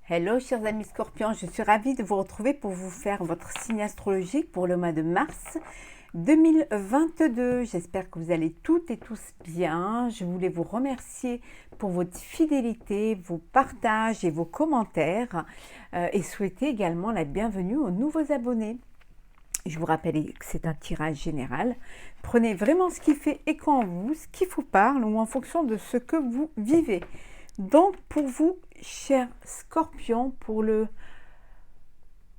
Hello chers amis scorpions, je suis ravie de vous retrouver pour vous faire votre signe astrologique pour le mois de mars 2022. J'espère que vous allez toutes et tous bien. Je voulais vous remercier pour votre fidélité, vos partages et vos commentaires et souhaiter également la bienvenue aux nouveaux abonnés. Je vous rappelle que c'est un tirage général. Prenez vraiment ce qui fait écho en vous, ce qui vous parle ou en fonction de ce que vous vivez. Donc pour vous, chers scorpions, pour le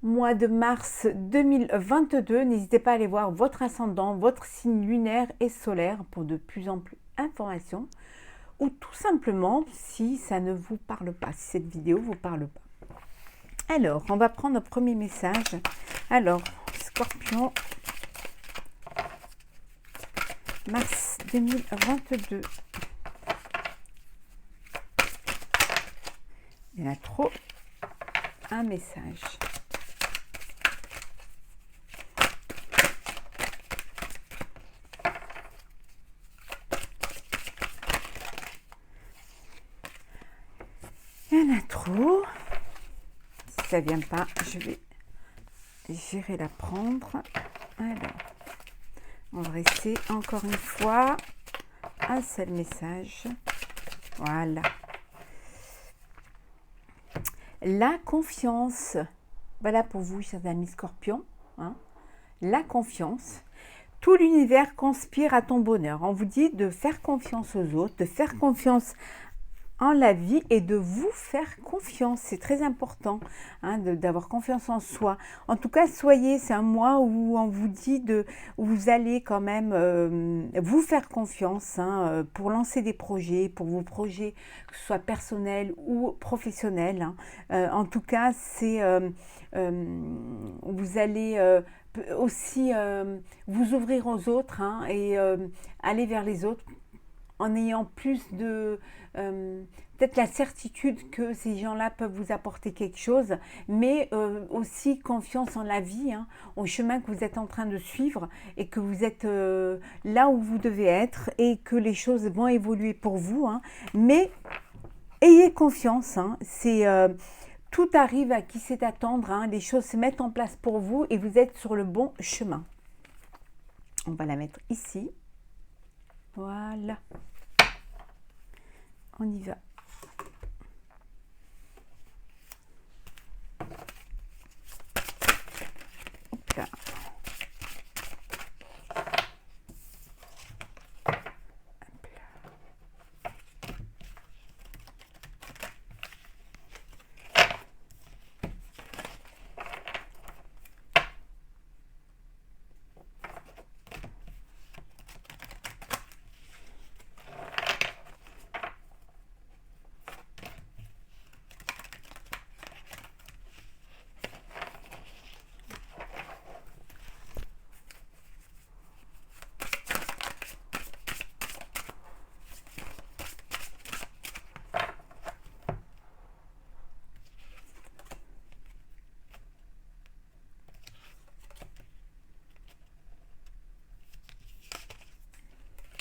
mois de mars 2022, n'hésitez pas à aller voir votre ascendant, votre signe lunaire et solaire pour de plus en plus d'informations ou tout simplement si ça ne vous parle pas, si cette vidéo ne vous parle pas. Alors, on va prendre notre premier message. Alors, scorpion, mars 2022. Il y en a trop. Un message. Il y en a trop. Si ça ne vient pas, j'irai la prendre. Alors, on va rester encore une fois un seul message. Voilà. La confiance, voilà pour vous, chers amis scorpions, hein, la confiance. Tout l'univers conspire à ton bonheur. On vous dit de faire confiance aux autres, de faire confiance en la vie et de vous faire confiance. C'est très important hein, d'avoir confiance en soi. En tout cas, c'est un mois où on vous dit où vous allez quand même vous faire confiance hein, pour lancer des projets, pour vos projets, que ce soit personnels ou professionnels. Hein. En tout cas, vous allez aussi vous ouvrir aux autres hein, et aller vers les autres en ayant plus de peut-être la certitude que ces gens-là peuvent vous apporter quelque chose, mais aussi confiance en la vie, hein, au chemin que vous êtes en train de suivre et que vous êtes là où vous devez être et que les choses vont évoluer pour vous. Hein, mais ayez confiance, hein, tout arrive à qui sait attendre, hein, les choses se mettent en place pour vous et vous êtes sur le bon chemin. On va la mettre ici. Voilà. On y va. Hop là.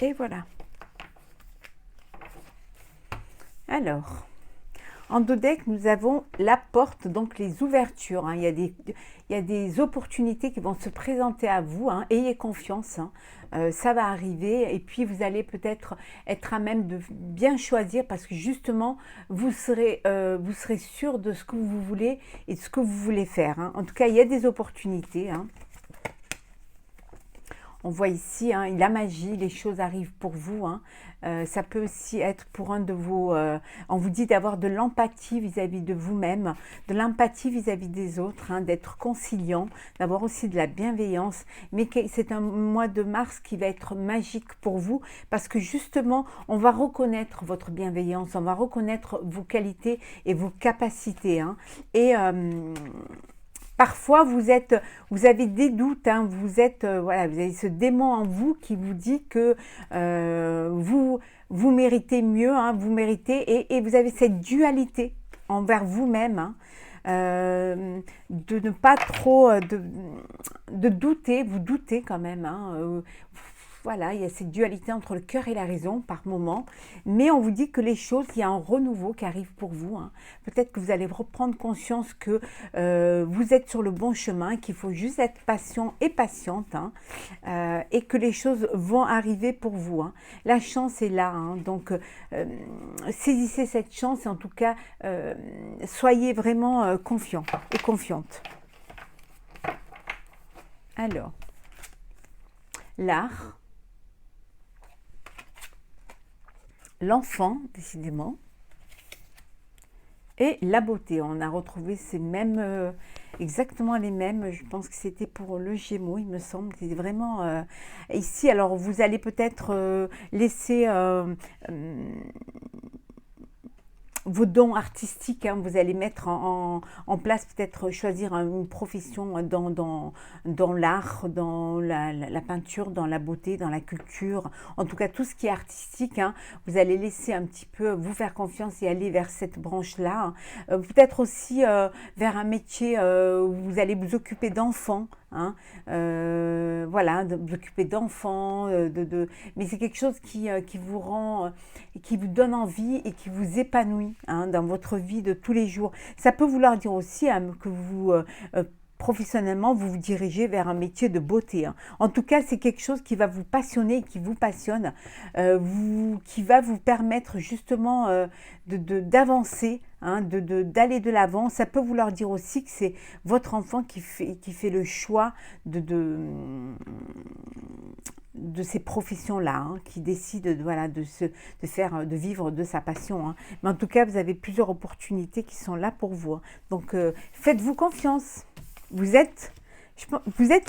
Et voilà. Alors, en dos deck, nous avons la porte, donc les ouvertures. Hein. Il y a des opportunités qui vont se présenter à vous. Hein. Ayez confiance, hein. Ça va arriver. Et puis, vous allez peut-être être à même de bien choisir parce que justement, vous serez sûr de ce que vous voulez et de ce que vous voulez faire. Hein. En tout cas, il y a des opportunités. Hein. On voit ici, hein, la magie, les choses arrivent pour vous. Hein. Ça peut aussi être pour un de vos... on vous dit d'avoir de l'empathie vis-à-vis de vous-même, de l'empathie vis-à-vis des autres, hein, d'être conciliant, d'avoir aussi de la bienveillance. Mais c'est un mois de mars qui va être magique pour vous parce que justement, on va reconnaître votre bienveillance, on va reconnaître vos qualités et vos capacités. Hein. Et... parfois, vous avez des doutes, hein, voilà, vous avez ce démon en vous qui vous dit que vous méritez mieux, hein, vous méritez, et vous avez cette dualité envers vous-même, hein, de ne pas trop de douter, vous doutez quand même, hein, voilà, il y a cette dualité entre le cœur et la raison par moment, mais on vous dit que les choses, il y a un renouveau qui arrive pour vous, hein. Peut-être que vous allez reprendre conscience que vous êtes sur le bon chemin, qu'il faut juste être patient et patiente, hein, et que les choses vont arriver pour vous, hein. La chance est là, hein, donc saisissez cette chance et en tout cas, soyez vraiment confiants et confiante. Alors, l'art, l'enfant, décidément, et la beauté. On a retrouvé ces mêmes, exactement les mêmes. Je pense que c'était pour le Gémeaux, il me semble. C'est vraiment ici. Alors, vous allez peut-être laisser vos dons artistiques, hein, vous allez mettre en place, peut-être choisir une profession dans l'art, dans la peinture, dans la beauté, dans la culture, en tout cas tout ce qui est artistique, hein, vous allez laisser un petit peu vous faire confiance et aller vers cette branche-là, hein. Peut-être aussi vers un métier où vous allez vous occuper d'enfants, hein, voilà, de vous occuper d'enfants, mais c'est quelque chose qui vous rend, qui vous donne envie et qui vous épanouit, hein, dans votre vie de tous les jours. Ça peut vouloir dire aussi, hein, que vous, professionnellement, vous vous dirigez vers un métier de beauté, hein. En tout cas, c'est quelque chose qui va vous passionner, qui vous passionne, qui va vous permettre justement d'avancer, hein, d'aller de l'avant. Ça peut vouloir dire aussi que c'est votre enfant qui fait le choix de ces professions-là, hein, qui décide voilà, de vivre de sa passion, hein. Mais en tout cas, vous avez plusieurs opportunités qui sont là pour vous, hein. Donc, faites-vous confiance. Vous êtes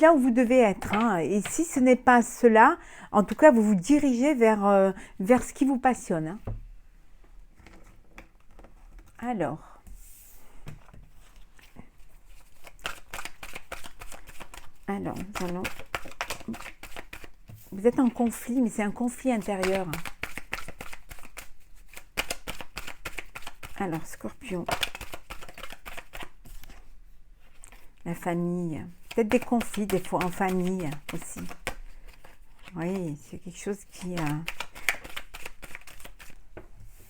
là où vous devez être, hein. Et si ce n'est pas cela, en tout cas, vous vous dirigez vers ce qui vous passionne, hein. Alors, nous allons... Vous êtes en conflit, mais c'est un conflit intérieur, hein. Alors, Scorpion. La famille. Peut-être des conflits, des fois en famille aussi. Oui, c'est quelque chose qui...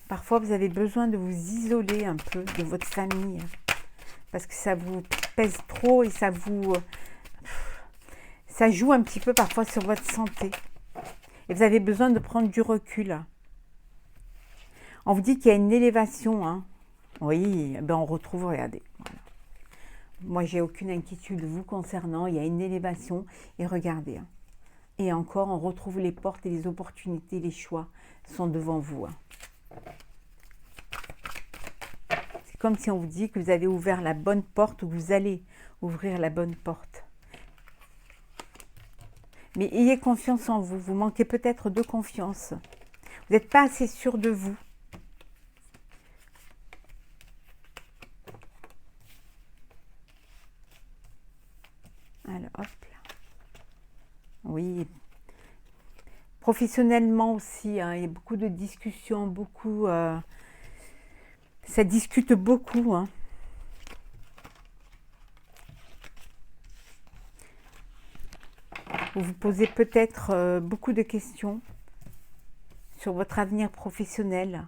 Parfois, vous avez besoin de vous isoler un peu de votre famille. Parce que ça vous pèse trop et ça joue un petit peu parfois sur votre santé. Et vous avez besoin de prendre du recul. On vous dit qu'il y a une élévation, hein. Oui, ben on retrouve, regardez. Voilà. Moi, j'ai aucune inquiétude vous concernant. Il y a une élévation. Et regardez, hein. Et encore, on retrouve les portes et les opportunités, les choix sont devant vous, hein. C'est comme si on vous dit que vous avez ouvert la bonne porte ou que vous allez ouvrir la bonne porte. Mais ayez confiance en vous. Vous manquez peut-être de confiance. Vous n'êtes pas assez sûr de vous. Alors, hop là. Oui. Professionnellement aussi, hein, il y a beaucoup de discussions, beaucoup... ça discute beaucoup, hein. Vous vous posez peut-être beaucoup de questions sur votre avenir professionnel.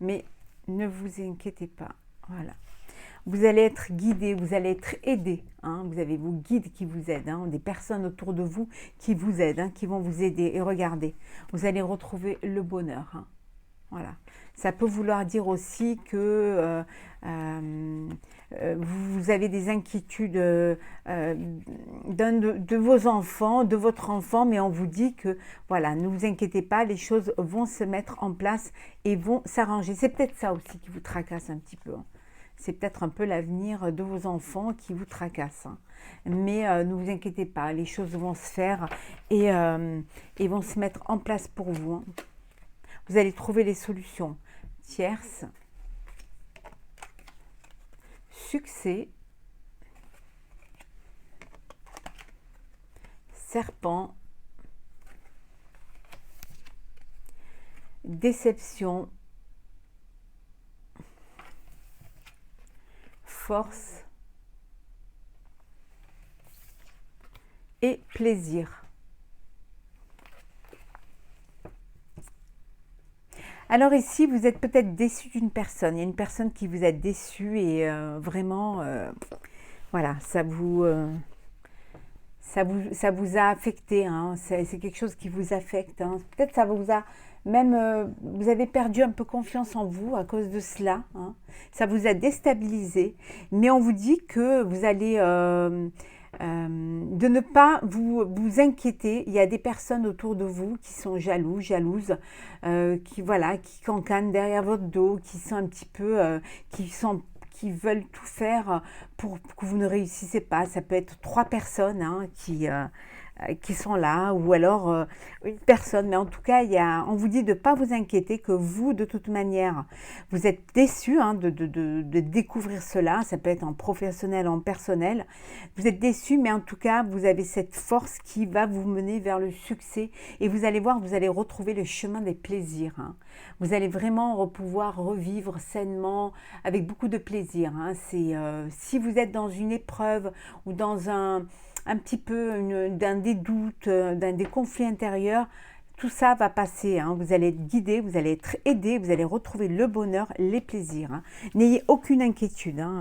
Mais ne vous inquiétez pas. Voilà. Vous allez être guidé, vous allez être aidé, hein. Vous avez vos guides qui vous aident, hein, des personnes autour de vous qui vous aident, hein, qui vont vous aider. Et regardez, vous allez retrouver le bonheur, hein. Voilà. Ça peut vouloir dire aussi que vous avez des inquiétudes d'un de vos enfants, de votre enfant, mais on vous dit que, voilà, ne vous inquiétez pas, les choses vont se mettre en place et vont s'arranger. C'est peut-être ça aussi qui vous tracasse un petit peu, hein. C'est peut-être un peu l'avenir de vos enfants qui vous tracasse, hein. Mais ne vous inquiétez pas, les choses vont se faire et vont se mettre en place pour vous, hein. Vous allez trouver les solutions. Tierce, succès, serpent, déception, force et plaisir. Alors ici, vous êtes peut-être déçu d'une personne. Il y a une personne qui vous a déçu et vraiment, voilà, ça vous a affecté, hein. C'est quelque chose qui vous affecte, hein. Peut-être ça vous a même, vous avez perdu un peu confiance en vous à cause de cela, hein. Ça vous a déstabilisé, mais on vous dit que vous allez, de ne pas vous inquiéter. Il y a des personnes autour de vous qui sont jaloux, jalouses, qui voilà, qui cancanent derrière votre dos, qui sont un petit peu, qui veulent tout faire pour que vous ne réussissez pas. Ça peut être 3 personnes, hein, qui sont là, ou alors une personne. Mais en tout cas, on vous dit de ne pas vous inquiéter, que vous, de toute manière, vous êtes déçus, hein, de découvrir cela. Ça peut être en professionnel, en personnel. Vous êtes déçus, mais en tout cas, vous avez cette force qui va vous mener vers le succès. Et vous allez voir, vous allez retrouver le chemin des plaisirs, hein. Vous allez vraiment pouvoir revivre sainement, avec beaucoup de plaisir, hein. Si vous êtes dans une épreuve ou dans un petit peu dans des doutes, dans des conflits intérieurs, tout ça va passer, hein. Vous allez être guidé, vous allez être aidé, vous allez retrouver le bonheur, les plaisirs, hein. N'ayez aucune inquiétude, hein.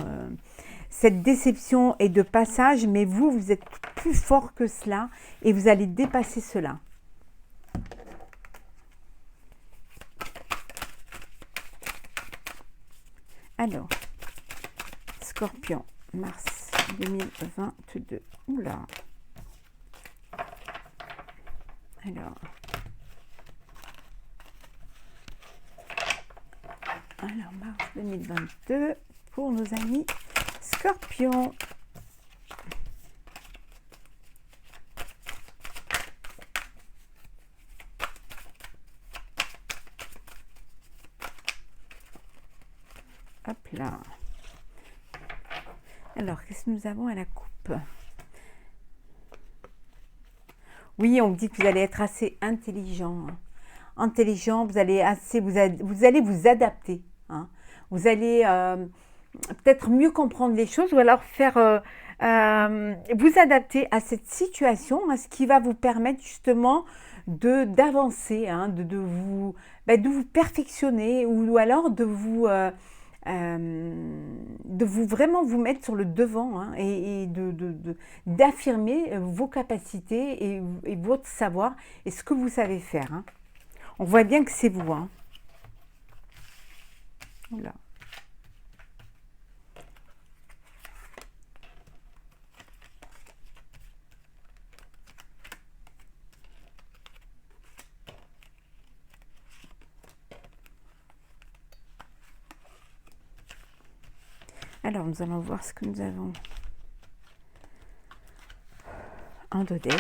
Cette déception est de passage, mais vous êtes plus fort que cela et vous allez dépasser cela. Alors, Scorpion, mars 2022. Oula. Alors, mars 2022 pour nos amis Scorpions. Hop là. Alors, qu'est-ce que nous avons à la coupe? Oui, on me dit que vous allez être assez intelligent. Hein. Intelligent, vous allez vous adapter. Hein. Vous allez peut-être mieux comprendre les choses ou alors vous adapter à cette situation, à ce qui va vous permettre justement d'avancer, hein, de vous perfectionner ou alors de vous vraiment vous mettre sur le devant, hein, et d'affirmer vos capacités et votre savoir et ce que vous savez faire, hein. On voit bien que c'est vous, hein. Oula. Alors, nous allons voir ce que nous avons en deux decks.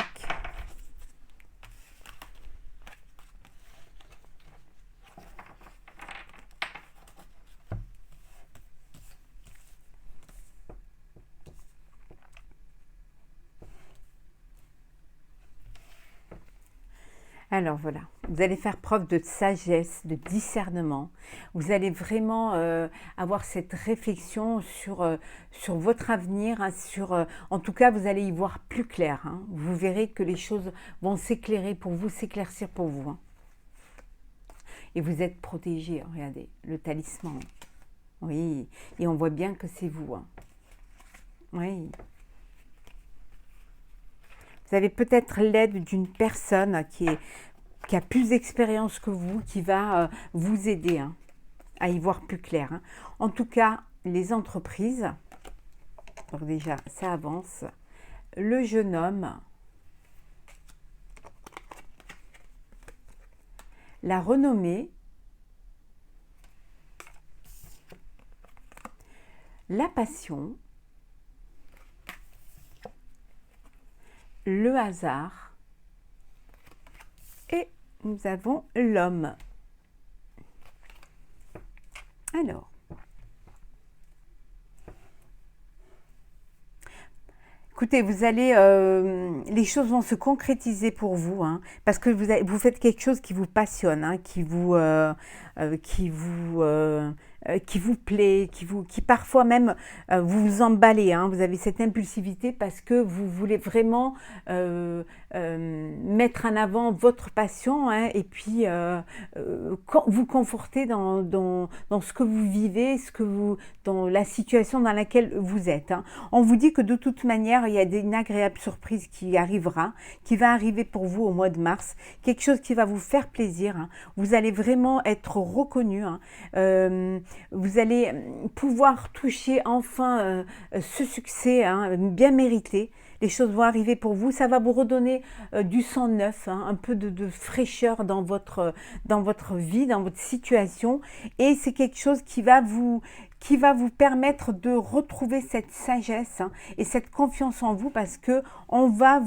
Alors voilà, vous allez faire preuve de sagesse, de discernement. Vous allez vraiment avoir cette réflexion sur votre avenir, hein, en tout cas, vous allez y voir plus clair, hein. Vous verrez que les choses vont s'éclairer pour vous, s'éclaircir pour vous, hein. Et vous êtes protégé, hein, regardez, le talisman. Oui, et on voit bien que c'est vous, hein. Oui. Vous avez peut-être l'aide d'une personne qui a plus d'expérience que vous, qui va vous aider, hein, à y voir plus clair, hein. En tout cas, les entreprises, donc déjà, ça avance. Le jeune homme, la renommée, la passion, le hasard et nous avons l'homme. Alors, écoutez, les choses vont se concrétiser pour vous, hein, parce que vous faites quelque chose qui vous passionne, hein, qui vous qui vous plaît, qui parfois même vous vous emballez, hein. Vous avez cette impulsivité parce que vous voulez vraiment mettre en avant votre passion, hein, et puis vous conforter dans ce que vous vivez, dans la situation dans laquelle vous êtes, hein. On vous dit que de toute manière, il y a une agréable surprise qui arrivera, qui va arriver pour vous au mois de mars, quelque chose qui va vous faire plaisir, hein. Vous allez vraiment être reconnu, hein. Vous allez pouvoir toucher enfin ce succès, hein, bien mérité. Les choses vont arriver pour vous, ça va vous redonner du sang neuf, hein, un peu de fraîcheur dans votre vie, dans votre situation, et c'est quelque chose qui va vous permettre de retrouver cette sagesse, hein, et cette confiance en vous, parce que on va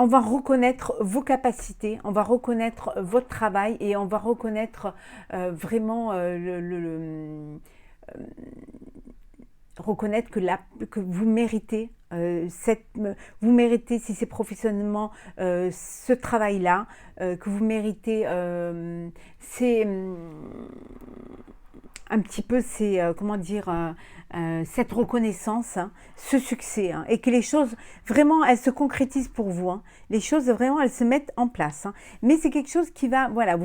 on va reconnaître vos capacités, on va reconnaître votre travail, et on va reconnaître vraiment reconnaître que vous méritez vous méritez, si c'est professionnellement, ce travail-là, que vous méritez c'est un petit peu comment dire, cette reconnaissance, hein, ce succès, hein, et que les choses vraiment elles se concrétisent pour vous, hein. Les choses vraiment elles se mettent en place, hein. Mais c'est quelque chose qui va, voilà,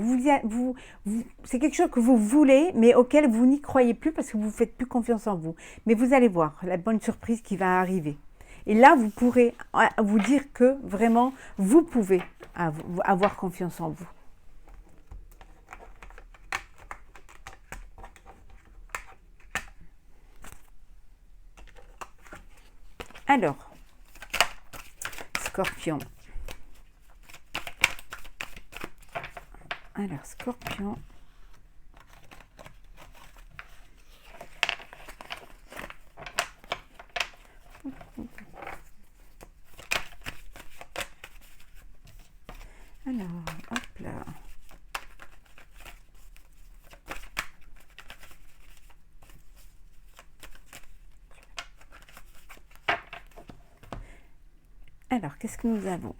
c'est quelque chose que vous voulez, mais auquel vous n'y croyez plus parce que vous ne faites plus confiance en vous. Mais vous allez voir la bonne surprise qui va arriver. Et là, vous pourrez vous dire que vraiment, vous pouvez avoir confiance en vous. Alors, Scorpion. Alors, Scorpion. Alors, hop là. Alors, qu'est-ce que nous avons?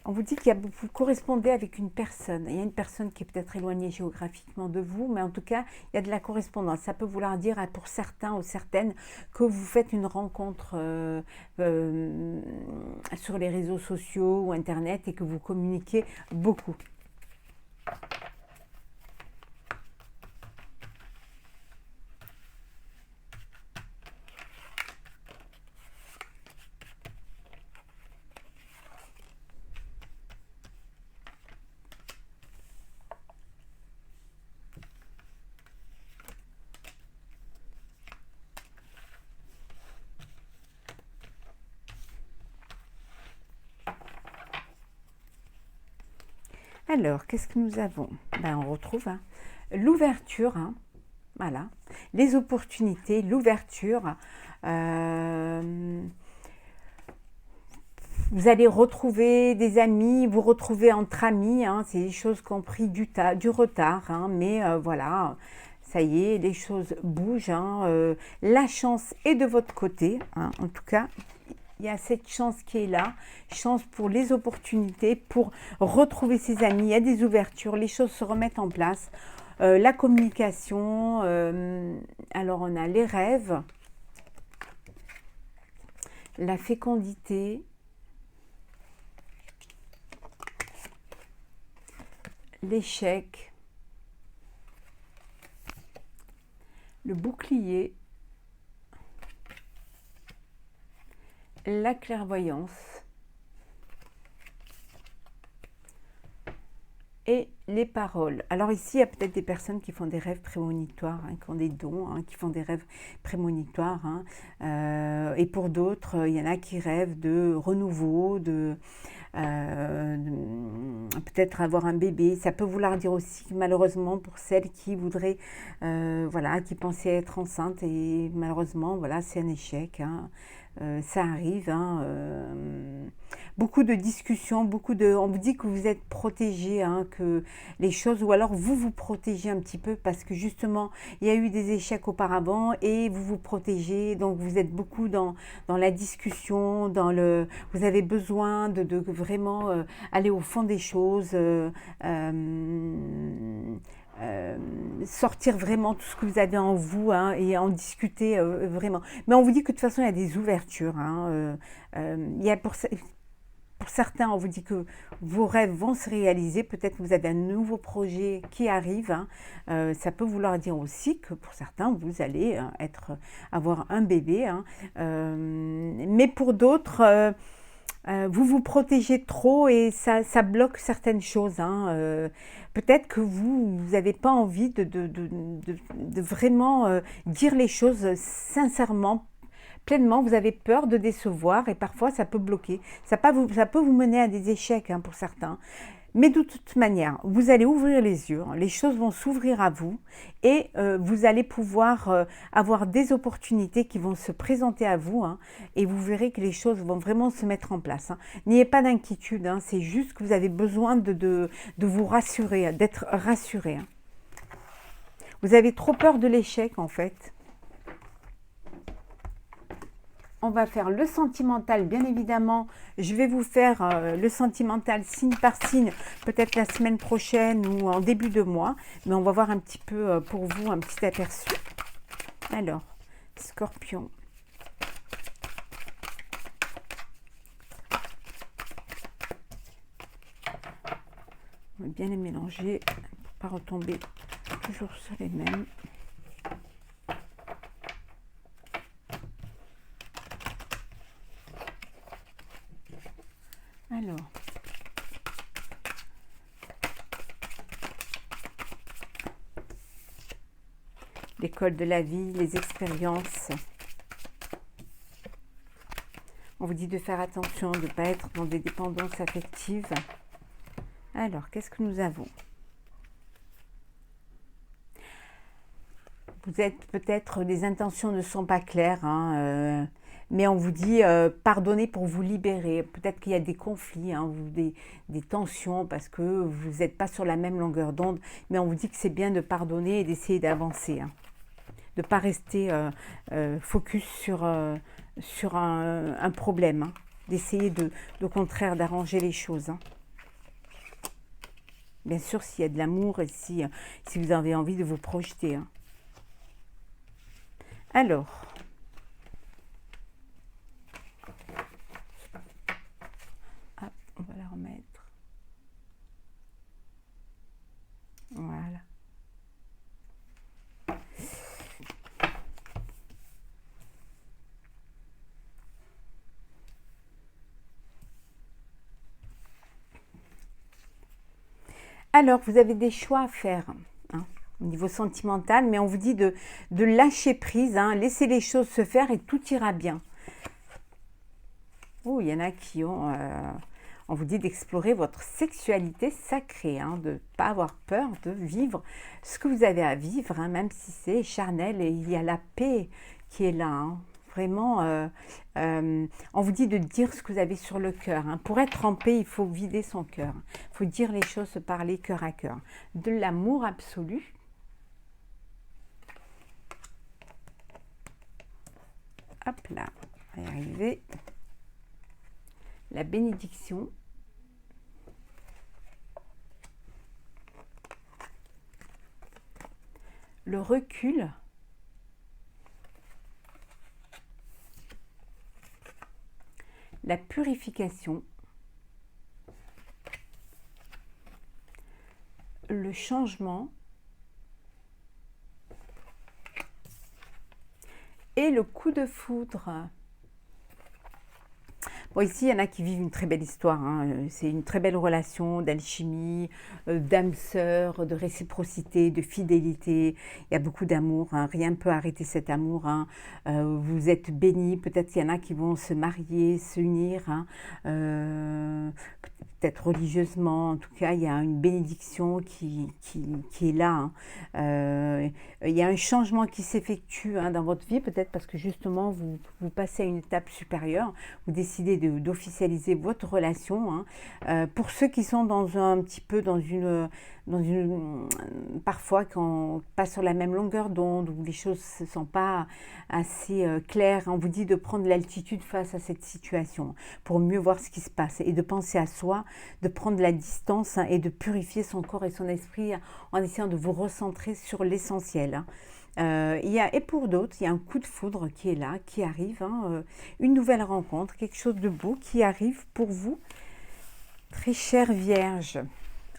On vous dit qu'il vous correspondez avec une personne. Il y a une personne qui est peut-être éloignée géographiquement de vous, mais en tout cas, il y a de la correspondance. Ça peut vouloir dire pour certains ou certaines que vous faites une rencontre sur les réseaux sociaux ou Internet et que vous communiquez beaucoup. Alors, qu'est-ce que nous avons? On retrouve l'ouverture, hein, voilà, les opportunités, l'ouverture. Vous allez retrouver des amis, vous retrouver entre amis, hein, c'est des choses qui ont pris du retard, hein, mais voilà, ça y est, les choses bougent, hein, la chance est de votre côté, hein, en tout cas. Il y a cette chance qui est là, chance pour les opportunités, pour retrouver ses amis, il y a des ouvertures, les choses se remettent en place. La communication, alors on a les rêves, la fécondité, l'échec, le bouclier, la clairvoyance et les paroles. Alors ici, il y a peut-être des personnes qui font des rêves prémonitoires, hein, qui ont des dons, hein, qui font des rêves prémonitoires, hein, et pour d'autres, il y en a qui rêvent de renouveau, peut-être avoir un bébé. Ça peut vouloir dire aussi, malheureusement, pour celles qui voudraient, voilà, qui pensaient être enceintes, et malheureusement, voilà, c'est un échec, hein. ça arrive, hein, beaucoup de discussions, on vous dit que vous êtes protégé, hein, que les choses, ou alors vous vous protégez un petit peu parce que justement, il y a eu des échecs auparavant et vous vous protégez, donc vous êtes beaucoup dans la discussion, vous avez besoin de vraiment aller au fond des choses, sortir vraiment tout ce que vous avez en vous, hein, et en discuter vraiment. Mais on vous dit que de toute façon, il y a des ouvertures, hein, il y a pour certains, on vous dit que vos rêves vont se réaliser. Peut-être que vous avez un nouveau projet qui arrive, hein. Ça peut vouloir dire aussi que pour certains, vous allez avoir un bébé, hein. Mais pour d'autres, vous vous protégez trop et ça bloque certaines choses, hein. Peut-être que vous n'avez pas envie de vraiment dire les choses sincèrement, pleinement. Vous avez peur de décevoir et parfois ça peut bloquer. Ça peut vous mener à des échecs, hein, pour certains. Mais de toute manière, vous allez ouvrir les yeux, hein, les choses vont s'ouvrir à vous et vous allez pouvoir avoir des opportunités qui vont se présenter à vous, hein, et vous verrez que les choses vont vraiment se mettre en place, hein. N'ayez pas d'inquiétude, hein, c'est juste que vous avez besoin de vous rassurer, d'être rassuré, hein. Vous avez trop peur de l'échec en fait. On va faire le sentimental, bien évidemment. Je vais vous faire le sentimental signe par signe, peut-être la semaine prochaine ou en début de mois. Mais on va voir un petit peu pour vous, un petit aperçu. Alors, Scorpion. On va bien les mélanger pour ne pas retomber toujours sur les mêmes. Alors, l'école de la vie, les expériences. On vous dit de faire attention, de ne pas être dans des dépendances affectives. Alors, qu'est-ce que nous avons? Vous êtes peut-être, les intentions ne sont pas claires, hein, mais on vous dit pardonnez pour vous libérer. Peut-être qu'il y a des conflits, hein, des tensions parce que vous n'êtes pas sur la même longueur d'onde, mais on vous dit que c'est bien de pardonner et d'essayer d'avancer, hein. De ne pas rester focus sur un problème, hein. D'essayer au contraire d'arranger les choses, hein. Bien sûr, s'il y a de l'amour et si vous avez envie de vous projeter, hein. Alors, hop, on va la remettre. Voilà. Alors, vous avez des choix à faire, hein, au niveau sentimental, mais on vous dit de lâcher prise, hein, laisser les choses se faire et tout ira bien. Oh, il y en a qui ont... on vous dit d'explorer votre sexualité sacrée, hein, de ne pas avoir peur de vivre ce que vous avez à vivre, hein, même si c'est charnel, et il y a la paix qui est là, hein. Vraiment, on vous dit de dire ce que vous avez sur le cœur, hein. Pour être en paix, il faut vider son cœur. Il faut dire les choses, se parler cœur à cœur. De l'amour absolu. Hop là, on va y arriver. La bénédiction. Le recul. La purification, le changement et le coup de foudre. Bon, ici, il y en a qui vivent une très belle histoire, hein. C'est une très belle relation d'alchimie, d'âme sœur, de réciprocité, de fidélité. Il y a beaucoup d'amour, hein. Rien ne peut arrêter cet amour, hein. Vous êtes bénis. Peut-être qu'il y en a qui vont se marier, s'unir, hein. Peut-être religieusement. En tout cas, il y a une bénédiction qui est là, hein. Il y a un changement qui s'effectue, hein, dans votre vie, peut-être parce que justement, vous passez à une étape supérieure. Vous décidez d'officialiser votre relation, hein. Pour ceux qui sont un petit peu parfois quand pas sur la même longueur d'onde, où les choses ne sont pas assez claires, on vous dit de prendre l'altitude face à cette situation pour mieux voir ce qui se passe et de penser à soi, de prendre la distance, hein, et de purifier son corps et son esprit en essayant de vous recentrer sur l'essentiel, hein. Et pour d'autres, il y a un coup de foudre qui est là, qui arrive, hein, une nouvelle rencontre, quelque chose de beau qui arrive pour vous, très chère Vierge.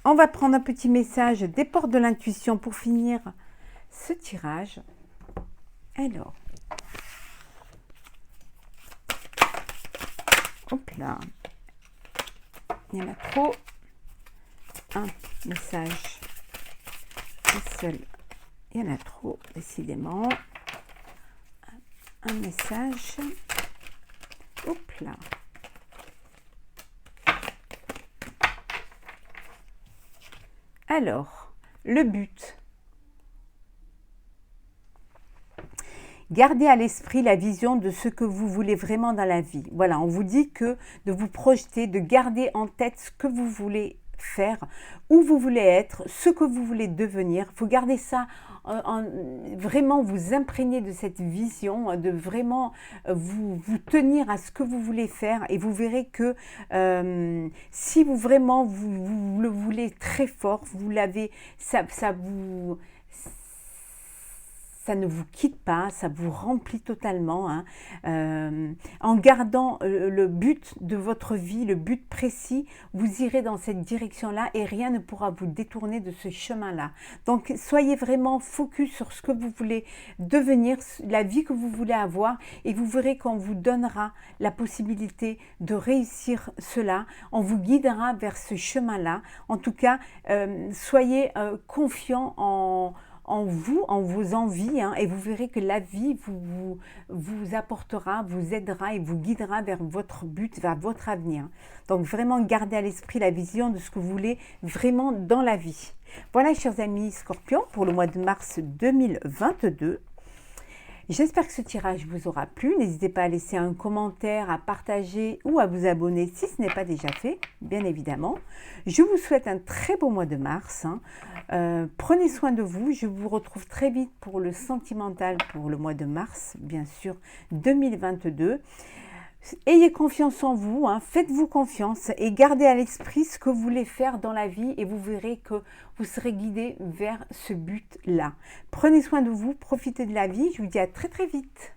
On va prendre un petit message des portes de l'intuition pour finir ce tirage. Alors, hop là, il y en a trop. Un message, un seul. Il y en a trop, décidément. Un message. Hop là. Alors, le but. Gardez à l'esprit la vision de ce que vous voulez vraiment dans la vie. Voilà, on vous dit que de vous projeter, de garder en tête ce que vous voulez faire, où vous voulez être, ce que vous voulez devenir. Il faut garder ça, vraiment vous imprégner de cette vision, de vraiment vous tenir à ce que vous voulez faire, et vous verrez que si vous vraiment vous le voulez très fort, vous l'avez, ça ne vous quitte pas, ça vous remplit totalement, hein. En gardant le but de votre vie, le but précis, vous irez dans cette direction-là et rien ne pourra vous détourner de ce chemin-là. Donc, soyez vraiment focus sur ce que vous voulez devenir, la vie que vous voulez avoir, et vous verrez qu'on vous donnera la possibilité de réussir cela, on vous guidera vers ce chemin-là. En tout cas, soyez confiants en vous, en vos envies, hein, et vous verrez que la vie vous apportera, vous aidera et vous guidera vers votre but, vers votre avenir. Donc vraiment gardez à l'esprit la vision de ce que vous voulez vraiment dans la vie. Voilà, chers amis Scorpions, pour le mois de mars 2022. J'espère que ce tirage vous aura plu. N'hésitez pas à laisser un commentaire, à partager ou à vous abonner si ce n'est pas déjà fait, bien évidemment. Je vous souhaite un très beau mois de mars, hein. Prenez soin de vous. Je vous retrouve très vite pour le sentimental pour le mois de mars, bien sûr, 2022. Ayez confiance en vous, hein, faites-vous confiance et gardez à l'esprit ce que vous voulez faire dans la vie, et vous verrez que vous serez guidé vers ce but-là. Prenez soin de vous, profitez de la vie. Je vous dis à très très vite.